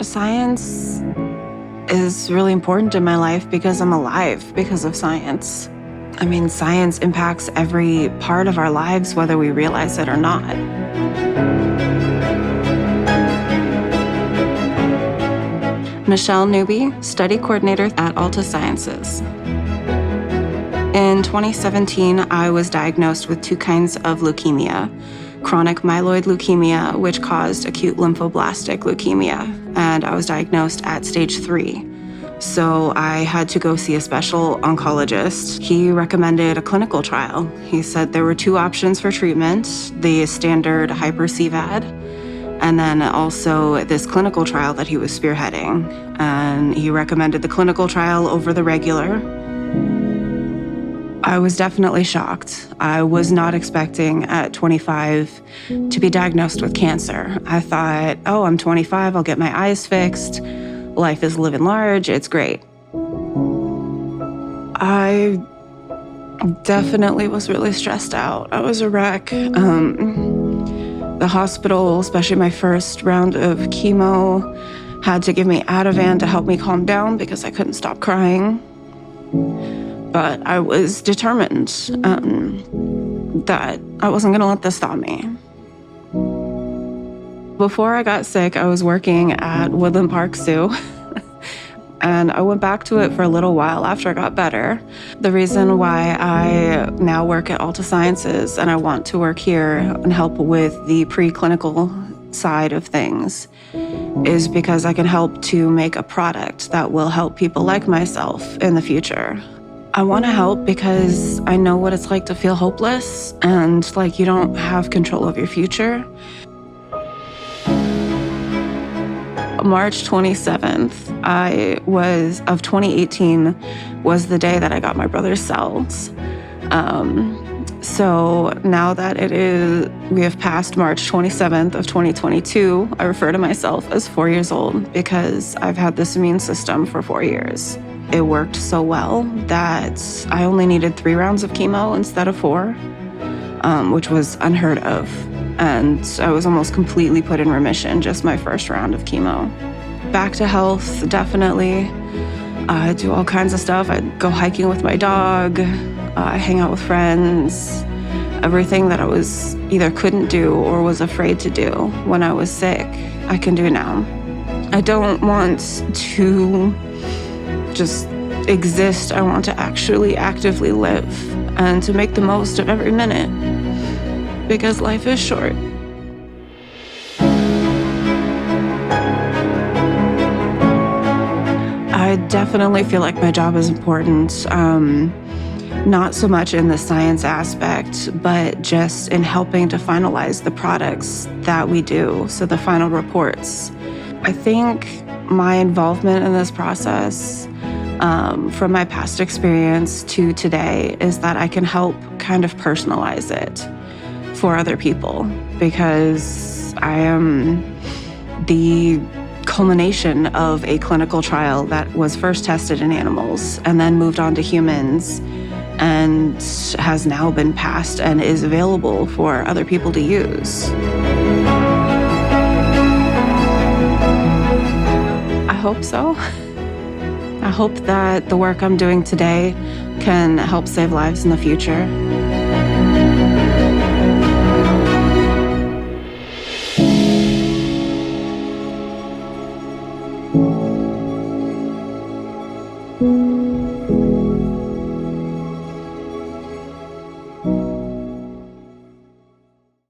Science is really important in my life because I'm alive because of science. I mean, science impacts every part of our lives, whether we realize it or not. Michelle Newby, study coordinator at Alta Sciences. In 2017, I was diagnosed with 2 kinds of leukemia: chronic myeloid leukemia, which caused acute lymphoblastic leukemia, and I was diagnosed at stage 3. So I had to go see a special oncologist. He recommended a clinical trial. He said there were 2 options for treatment: the standard hyper-CVAD, and then also this clinical trial that he was spearheading. And he recommended the clinical trial over the regular. I was definitely shocked. I was not expecting at 25 to be diagnosed with cancer. I thought, oh, I'm 25, I'll get my eyes fixed. Life is living large, it's great. I definitely was really stressed out. I was a wreck. The hospital, especially my first round of chemo, had to give me Ativan to help me calm down because I couldn't stop crying. But I was determined that I wasn't gonna let this stop me. Before I got sick, I was working at Woodland Park Zoo. And I went back to it for a little while after I got better. The reason why I now work at Alta Sciences and I want to work here and help with the preclinical side of things is because I can help to make a product that will help people like myself in the future. I want to help because I know what it's like to feel hopeless and like you don't have control of your future. March 27th, of 2018 was the day that I got my brother's cells. So now that we have passed March 27th of 2022, I refer to myself as 4 years old because I've had this immune system for 4 years. It worked so well that I only needed 3 rounds of chemo instead of 4, which was unheard of. And I was almost completely put in remission just my first round of chemo. Back to health, definitely. I do all kinds of stuff. I go hiking with my dog. I hang out with friends. Everything that I was either couldn't do or was afraid to do when I was sick, I can do now. I don't want to just exist. I want to actually actively live and to make the most of every minute because life is short. I definitely feel like my job is important. Not so much in the science aspect, but just in helping to finalize the products that we do, so the final reports. I think my involvement in this process, from my past experience to today, is that I can help kind of personalize it for other people because I am the culmination of a clinical trial that was first tested in animals and then moved on to humans and has now been passed and is available for other people to use. I hope so. I hope that the work I'm doing today can help save lives in the future.